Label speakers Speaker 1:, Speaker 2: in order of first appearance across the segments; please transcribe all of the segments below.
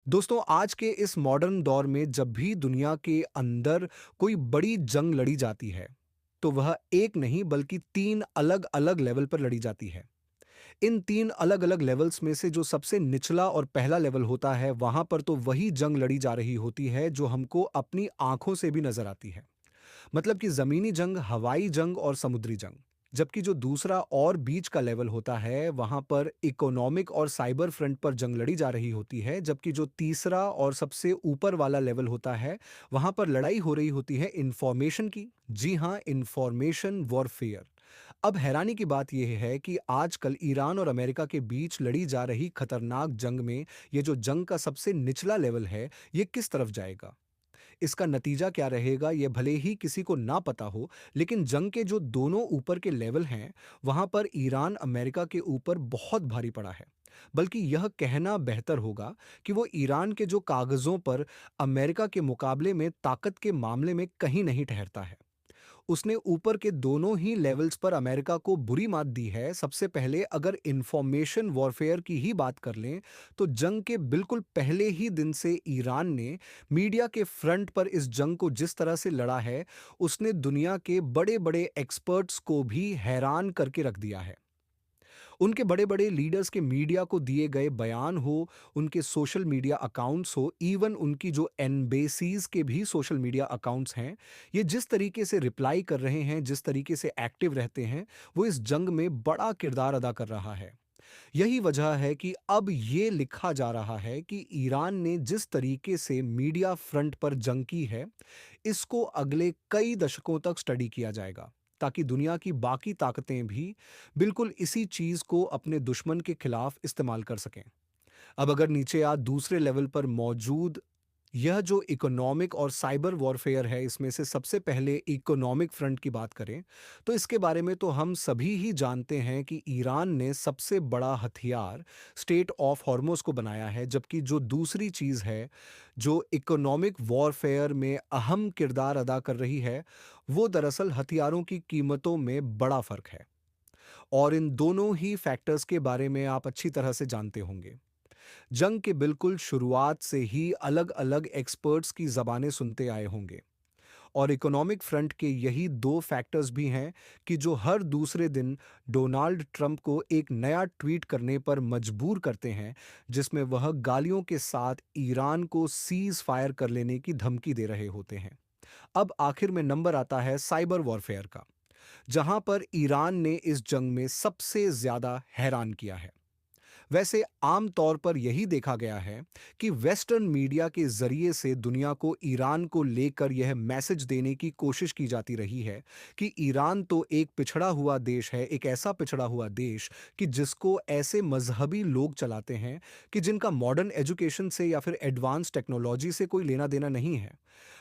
Speaker 1: दोस्तों आज के इस मॉडर्न दौर में जब भी दुनिया के अंदर कोई बड़ी जंग लड़ी जाती है, तो वह एक नहीं बल्कि 3 अलग-अलग लेवल पर लड़ी जाती है। इन 3 अलग-अलग लेवल्स में से जो सबसे निचला और पहला लेवल होता है, वहाँ पर तो वही जंग लड़ी जा रही होती है जो हमको अपनी आँखों से भी नज़र आती है। मतलब कि ज़मीनी जंग, हवाई जंग और समुद्री जंग। जबकि जो दूसरा और बीच का लेवल होता है, वहाँ पर इकोनॉमिक और साइबर फ्रंट पर जंग लड़ी जा रही होती है, जबकि जो तीसरा और सबसे ऊपर वाला लेवल होता है, वहाँ पर लड़ाई हो रही होती है इन्फॉर्मेशन की। जी हाँ, इन्फॉर्मेशन वॉरफेयर। अब हैरानी की बात यह है कि आजकल ईरान और अमेरिका के बीच लड़ी जा रही खतरनाक जंग में ये जो जंग का सबसे निचला लेवल है, ये किस तरफ जाएगा? इसका नतीजा क्या रहेगा ये भले ही किसी को ना पता हो, लेकिन जंग के जो दोनों ऊपर के लेवल हैं, वहां पर ईरान अमेरिका के ऊपर बहुत भारी पड़ा है। बल्कि यह कहना बेहतर होगा कि वो ईरान के जो कागजों पर अमेरिका के मुकाबले में ताकत के मामले में कहीं नहीं ठहरता है। उसने ऊपर के दोनों ही लेवल्स पर अमेरिका को बुरी मात दी है। सबसे पहले अगर इंफॉर्मेशन वॉरफेयर की ही बात कर लें, तो जंग के बिल्कुल पहले ही दिन से ईरान ने मीडिया के फ्रंट पर इस जंग को जिस तरह से लड़ा है, उसने दुनिया के बड़े-बड़े एक्सपर्ट्स को भी हैरान करके रख दिया है। उनके बड़े-बड़े लीडर्स के मीडिया को दिए गए बयान हो, उनके सोशल मीडिया अकाउंट्स हो, इवन उनकी जो एम्बेसीज़ के भी सोशल मीडिया अकाउंट्स हैं, ये जिस तरीके से रिप्लाई कर रहे हैं, जिस तरीके से एक्टिव रहते हैं, वो इस जंग में बड़ा किरदार अदा कर रहा है। यही वजह है कि अब ये लिखा जा रहा है कि ईरान ने जिस तरीके से मीडिया फ्रंट पर जंग की है, इसको अगले कई दशकों तक स्टडी किया जाएगा, ताकि दुनिया की बाकी ताकतें भी बिल्कुल इसी चीज़ को अपने दुश्मन के खिलाफ इस्तेमाल कर सकें। अब अगर नीचे आ दूसरे लेवल पर मौजूद यह जो इकोनॉमिक और साइबर वॉरफेयर है, इसमें से सबसे पहले इकोनॉमिक फ्रंट की बात करें, तो इसके बारे में तो हम सभी ही जानते हैं कि ईरान ने सबसे बड़ा हथियार स्टेट ऑफ हॉर्मोज़ को बनाया है, जबकि जो दूसरी चीज़ है, जो इकोनॉमिक वॉरफेयर में अहम किरदार अदा कर रही है, वो दरअसल हथियारों की कीमतों में बड़ा फ़र्क है। और इन दोनों ही फैक्टर्स के बारे में आप अच्छी तरह से जानते होंगे। जंग के बिल्कुल शुरुआत से ही अलग-अलग एक्सपर्ट्स की ज़बानें सुनते आए होंगे और इकोनॉमिक फ्रंट के यही 2 फैक्टर्स भी हैं कि जो हर दूसरे दिन डोनाल्ड ट्रंप को एक नया ट्वीट करने पर मजबूर करते हैं, जिसमें वह गालियों के साथ ईरान को सीज़ फायर कर लेने की धमकी दे रहे होते हैं। अब आखिर में नंबर आता है साइबर वॉरफेयर का, जहां पर ईरान ने इस जंग में सबसे ज़्यादा हैरान किया है। वैसे आम तौर पर यही देखा गया है कि वेस्टर्न मीडिया के जरिए से दुनिया को ईरान को लेकर यह मैसेज देने की कोशिश की जाती रही है कि ईरान तो एक पिछड़ा हुआ देश है, एक ऐसा पिछड़ा हुआ देश कि जिसको ऐसे मजहबी लोग चलाते हैं कि जिनका मॉडर्न एजुकेशन से या फिर एडवांस टेक्नोलॉजी से कोई लेना देना नहीं है।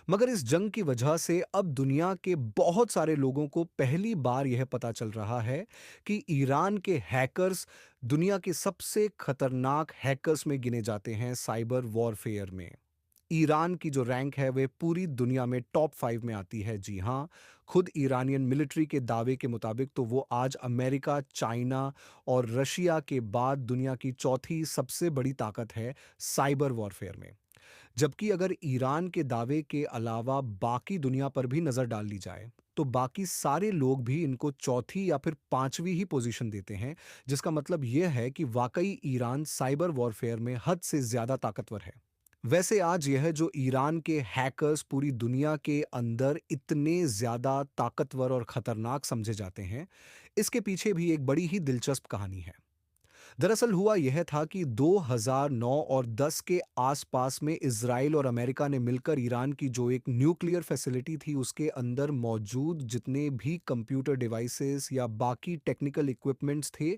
Speaker 1: मगर इस जंग की वजह से अब दुनिया के बहुत सारे लोगों को पहली बार यह पता चल रहा है कि ईरान के हैकर्स दुनिया के सबसे खतरनाक हैकर्स में गिने जाते हैं साइबर वॉरफेयर में। ईरान की जो रैंक है वह पूरी दुनिया में टॉप 5 में आती है। जी हाँ, खुद ईरानियन मिलिट्री के दावे के मुताबिक तो वो आज अमेरिका, चाइना और रशिया के बाद दुनिया की चौथी सबसे बड़ी ताकत है साइबर वॉरफेयर में। जबकि अगर ईरान के दावे के अलावा बाकी दुनिया पर भी नज़र डाल ली जाए, तो बाकी सारे लोग भी इनको चौथी या फिर पाँचवीं ही पोज़ीशन देते हैं, जिसका मतलब ये है कि वाक़ई ईरान साइबर वॉरफेयर में हद से ज़्यादा ताकतवर है। वैसे आज यह जो ईरान के हैकर्स पूरी दुनिया के अंदर इतने ज़्यादा ताकतवर और ख़तरनाक समझे जाते हैं, इसके पीछे भी एक बड़ी ही दिलचस्प कहानी है। दरअसल हुआ यह था कि 2009 और 10 के आसपास में इजराइल और अमेरिका ने मिलकर ईरान की जो एक न्यूक्लियर फैसिलिटी थी उसके अंदर मौजूद जितने भी कंप्यूटर डिवाइसेस या बाकी टेक्निकल इक्विपमेंट्स थे,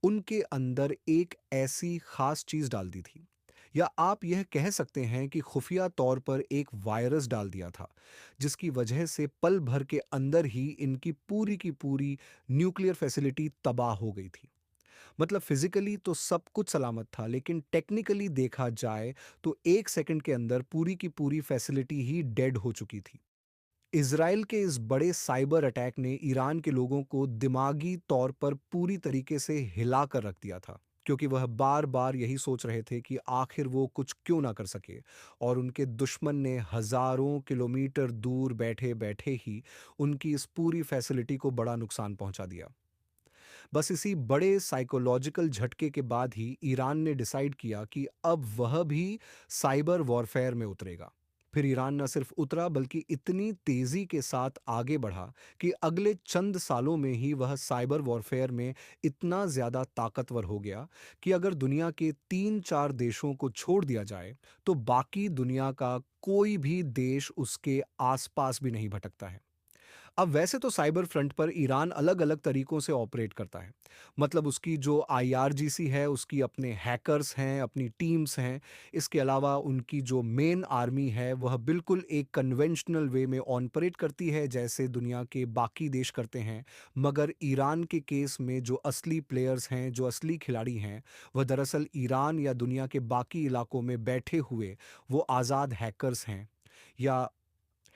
Speaker 1: उनके अंदर एक ऐसी खास चीज डाल दी थी, या आप यह कह सकते हैं कि खुफिया तौर पर एक वायरस डाल दिया था, जिसकी वजह से पल भर के अंदर ही इनकी पूरी की पूरी न्यूक्लियर फैसिलिटी तबाह हो गई थी। मतलब फिजिकली तो सब कुछ सलामत था, लेकिन टेक्निकली देखा जाए तो 1 सेकंड के अंदर पूरी की पूरी फैसिलिटी ही डेड हो चुकी थी। इज़राइल के इस बड़े साइबर अटैक ने ईरान के लोगों को दिमागी तौर पर पूरी तरीके से हिला कर रख दिया था। क्योंकि वह बार-बार यही सोच रहे थे कि आखिर वो कुछ क्यों ना कर सके और उनके दुश्मन ने हज़ारों किलोमीटर दूर बैठे-बैठे ही उनकी इस पूरी फैसिलिटी को बड़ा नुकसान पहुंचा दिया। बस इसी बड़े साइकोलॉजिकल झटके के बाद ही ईरान ने डिसाइड किया कि अब वह भी साइबर वॉरफेयर में उतरेगा। फिर ईरान न सिर्फ उतरा बल्कि इतनी तेजी के साथ आगे बढ़ा कि अगले चंद सालों में ही वह साइबर वॉरफेयर में इतना ज्यादा ताकतवर हो गया कि अगर दुनिया के 3-4 देशों को छोड़ दिया जाए तो बाकी दुनिया का कोई भी देश उसके आसपास भी नहीं भटकता है। अब वैसे तो साइबर फ्रंट पर ईरान अलग-अलग तरीकों से ऑपरेट करता है। मतलब उसकी जो आईआरजीसी है, उसकी अपने हैकर्स हैं, अपनी टीम्स हैं। इसके अलावा उनकी जो मेन आर्मी है, वह बिल्कुल एक कन्वेंशनल वे में ऑपरेट करती है, जैसे दुनिया के बाकी देश करते हैं। मगर ईरान के केस में जो असली प्लेयर्स हैं, जो असली खिलाड़ी हैं, वह दरअसल ईरान या दुनिया के बाकी इलाकों में बैठे हुए वो आज़ाद हैकर्स हैं या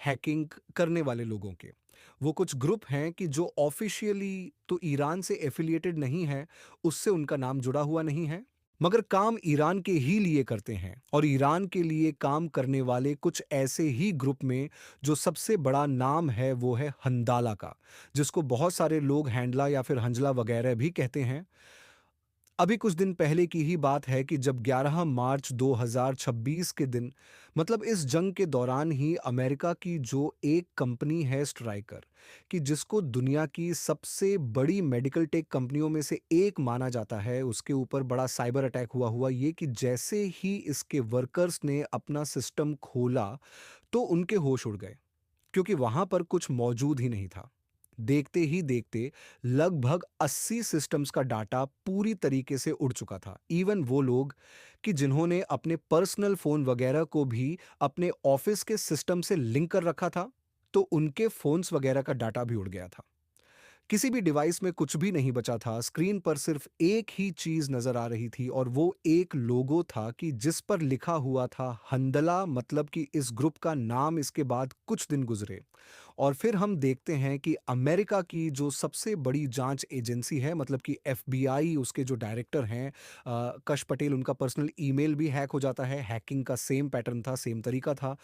Speaker 1: हैकिंग करने वाले लोगों के। वो कुछ ग्रुप हैं कि जो ऑफ़िशियली तो ईरान से एफ़िलिएटेड नहीं है, उससे उनका नाम जुड़ा हुआ नहीं है, मगर काम ईरान के ही लिए करते हैं और ईरान के लिए काम करने वाले कुछ ऐसे ही ग्रुप में जो सबसे बड़ा नाम है वो है हंदाला का, जिसको बहुत सारे लोग हैंडला या फिर हंजला वगैरह भी कहते हैं। अभी कुछ दिन पहले की ही बात है कि जब 11 मार्च 2026 के दिन, मतलब इस जंग के दौरान ही अमेरिका की जो एक कंपनी है स्ट्राइकर, कि जिसको दुनिया की सबसे बड़ी मेडिकल टेक कंपनियों में से एक माना जाता है, उसके ऊपर बड़ा साइबर अटैक हुआ ये कि जैसे ही इसके वर्कर्स ने अपना सिस्टम खोला तो उनके होश उड़ गए, क्योंकि वहां पर कुछ मौजूद ही नहीं था। देखते ही देखते लगभग 80 सिस्टम्स का डाटा पूरी तरीके से उड़ चुका था। इवन वो लोग कि जिन्होंने अपने पर्सनल फोन वगैरह को भी अपने ऑफिस के सिस्टम से लिंक कर रखा था, तो उनके फोन्स वगैरह का डाटा भी उड़ गया था। किसी भी डिवाइस में कुछ भी नहीं बचा था, स्क्रीन पर सिर्फ एक ही चीज नजर आ रही थी और वो एक लोगो था कि जिस पर लिखा हुआ था हंदला, मतलब कि इस ग्रुप का नाम इसके बाद कुछ दिन गुजरे और फिर हम देखते हैं कि अमेरिका की जो सबसे बड़ी जांच एजेंसी है, मतलब कि एफबीआई, उसके जो डायरेक्टर हैं कश पटेल, उनका पर्सनल ईमेल भी हैक हो जाता है। हैकिंग का सेम पैटर्न था, सेम तरीका था।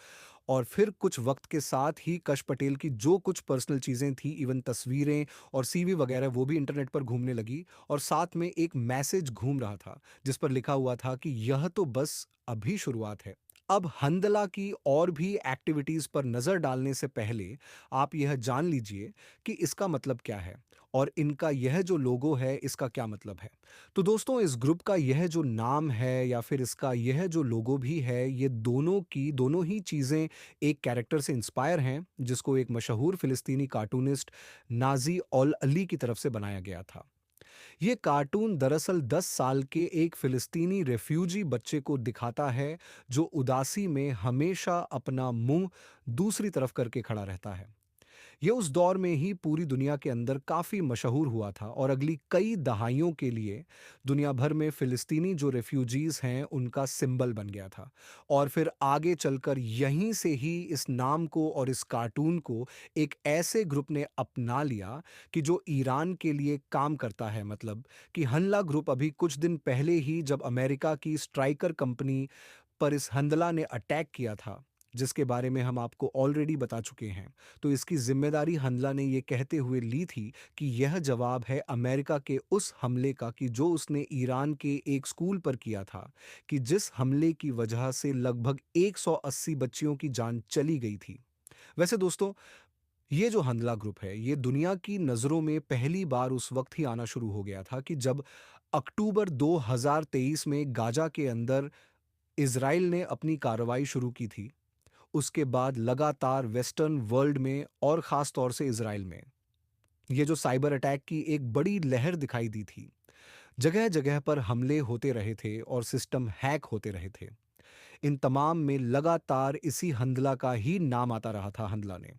Speaker 1: और फिर कुछ वक्त के साथ ही कश पटेल की जो कुछ पर्सनल चीज़ें थी, इवन तस्वीरें और सीवी वगैरह, वो भी इंटरनेट पर घूमने लगी और साथ में एक मैसेज घूम रहा था जिस पर लिखा हुआ था कि यह तो बस अभी शुरुआत है। अब हंदला की और भी एक्टिविटीज पर नजर डालने से पहले आप यह जान लीजिए कि इसका मतलब क्या है और इनका यह जो लोगो है इसका क्या मतलब है। तो दोस्तों, इस ग्रुप का यह जो नाम है या फिर इसका यह जो लोगो भी है, ये दोनों ही चीजें एक कैरेक्टर से इंस्पायर हैं जिसको एक मशहूर फिलिस्तीनी कार्टूनिस्ट नाजी औल अली की तरफ से बनाया गया था। ये कार्टून दरअसल 10 साल के एक फिलिस्तीनी रेफ्यूजी बच्चे को दिखाता है जो उदासी में हमेशा अपना मुंह दूसरी तरफ करके खड़ा रहता है। ये उस दौर में ही पूरी दुनिया के अंदर काफ़ी मशहूर हुआ था और अगली कई दहाइयों के लिए दुनिया भर में फ़िलिस्तीनी जो रेफ्यूजीज़ हैं उनका सिंबल बन गया था। और फिर आगे चलकर यहीं से ही इस नाम को और इस कार्टून को एक ऐसे ग्रुप ने अपना लिया कि जो ईरान के लिए काम करता है। मतलब कि हनला ग्रुप अभी कुछ दिन पहले ही जब अमेरिका की स्ट्राइकर कंपनी पर इस हंदला ने अटैक किया था, जिसके बारे में हम आपको ऑलरेडी बता चुके हैं, तो इसकी जिम्मेदारी हंदला ने ये कहते हुए ली थी कि यह जवाब है अमेरिका के उस हमले का कि जो उसने ईरान के एक स्कूल पर किया था, कि जिस हमले की वजह से लगभग 180 बच्चियों की जान चली गई थी। वैसे दोस्तों, ये जो हंदला ग्रुप है, ये दुनिया की नज़रों में पहली बार उस वक्त ही आना शुरू हो गया था कि जब अक्टूबर 2023 में गाजा के अंदर इज़राइल ने अपनी कार्रवाई शुरू की थी। उसके बाद लगातार वेस्टर्न वर्ल्ड में और ख़ास तौर से इज़राइल में ये जो साइबर अटैक की एक बड़ी लहर दिखाई दी थी। जगह-जगह पर हमले होते रहे थे और सिस्टम हैक होते रहे थे। इन तमाम में लगातार इसी हंदला का ही नाम आता रहा था, हंदला ने।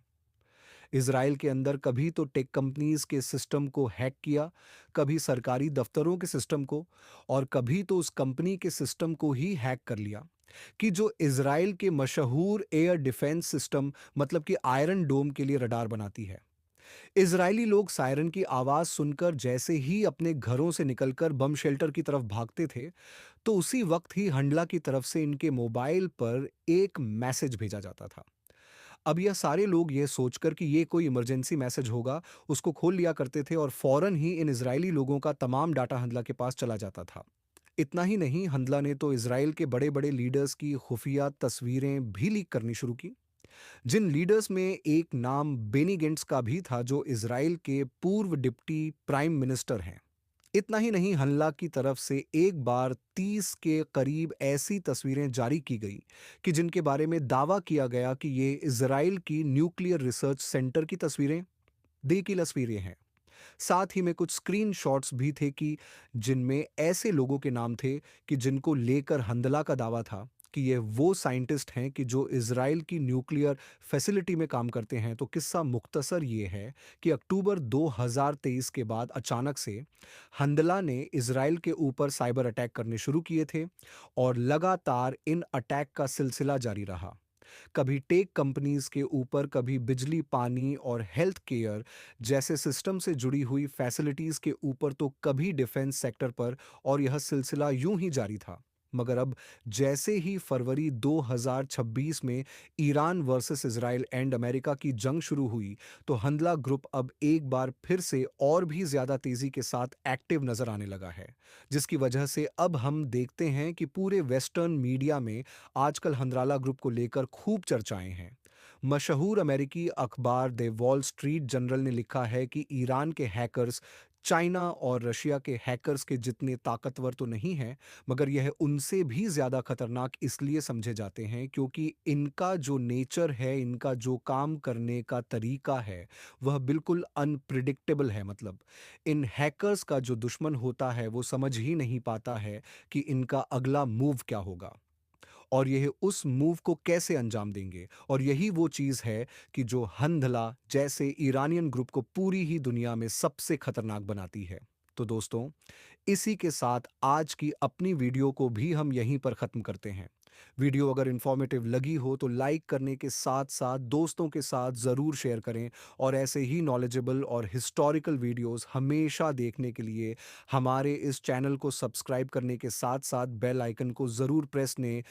Speaker 1: इज़राइल के अंदर कभी तो टेक कंपनीज़ के सिस्टम को हैक किया, कभी सरकारी दफ्तरों के सिस्टम को और कभी तो उस कंपनी के सिस्टम को ही हैक कर लिया कि जो इज़राइल के मशहूर एयर डिफेंस सिस्टम, मतलब कि आयरन डोम के लिए रडार बनाती है। इजरायली लोग सायरन की आवाज सुनकर जैसे ही अपने घरों से निकलकर बम शेल्टर की तरफ भागते थे, तो उसी वक्त ही हंडला की तरफ से इनके मोबाइल पर एक मैसेज भेजा जाता था। अब यह सारे लोग ये सोचकर कि ये कोई इमरजेंसी मैसेज होगा, उसको खोल लिया करते थे और फौरन ही इन इजरायली लोगों का तमाम डाटा हंदला के पास चला जाता था। इतना ही नहीं, हंदला ने तो इजराइल के बड़े-बड़े लीडर्स की खुफिया तस्वीरें भी लीक करनी शुरू की, जिन लीडर्स में एक नाम बेनी गेंट्स का भी था, जो इजराइल के पूर्व डिप्टी प्राइम मिनिस्टर हैं। इतना ही नहीं, हल्ला की तरफ से एक बार 30 के करीब ऐसी तस्वीरें जारी की गई कि जिनके बारे में दावा किया गया कि ये इजराइल की न्यूक्लियर रिसर्च सेंटर की तस्वीरें दी की तस्वीरें हैं। साथ ही में कुछ स्क्रीनशॉट्स भी थे कि जिनमें ऐसे लोगों के नाम थे कि जिनको लेकर हंदला का दावा था कि ये वो साइंटिस्ट हैं कि जो इजराइल की न्यूक्लियर फैसिलिटी में काम करते हैं। तो किस्सा मुख्तसर ये है कि अक्टूबर 2023 के बाद अचानक से हंदला ने इजराइल के ऊपर साइबर अटैक करने शुरू किए थे और लगातार इन अटैक का सिलसिला जारी रहा। कभी टेक कंपनीज के ऊपर, कभी बिजली, पानी और हेल्थ केयर जैसे सिस्टम से जुड़ी हुई फैसिलिटीज के ऊपर, तो कभी डिफेंस सेक्टर पर, और यह सिलसिला यूं ही जारी था। मगर अब जैसे ही फरवरी 2026 में Iran versus Israel and America की जंग शुरू हुई, तो हंदला ग्रुप अब एक बार फिर से और भी ज्यादा तेजी के साथ एक्टिव नजर आने लगा है, जिसकी वजह से अब हम देखते हैं कि पूरे वेस्टर्न मीडिया में आजकल हंद्राला ग्रुप को लेकर खूब चर्चाएं हैं। मशहूर अमेरिकी अखबार द वॉल स्ट्रीट जर्नल ने लिखा है कि ईरान के हैकर्स चाइना और रशिया के हैकर्स के जितने ताकतवर तो नहीं हैं, मगर यह उनसे भी ज़्यादा खतरनाक इसलिए समझे जाते हैं क्योंकि इनका जो नेचर है, इनका जो काम करने का तरीका है, वह बिल्कुल अनप्रिडिक्टेबल है। मतलब इन हैकर्स का जो दुश्मन होता है, वो समझ ही नहीं पाता है कि इनका अगला मूव क्या होगा और यह उस मूव को कैसे अंजाम देंगे। और यही वो चीज़ है कि जो हंधला जैसे ईरानियन ग्रुप को पूरी ही दुनिया में सबसे खतरनाक बनाती है। तो दोस्तों, इसी के साथ आज की अपनी वीडियो को भी हम यहीं पर ख़त्म करते हैं। वीडियो अगर इन्फॉर्मेटिव लगी हो तो लाइक करने के साथ साथ दोस्तों के साथ ज़रूर शेयर करें, और ऐसे ही नॉलेजेबल और हिस्टोरिकल वीडियोस हमेशा देखने के लिए हमारे इस चैनल को सब्सक्राइब करने के साथ साथ बेल आइकन को ज़रूर प्रेस ने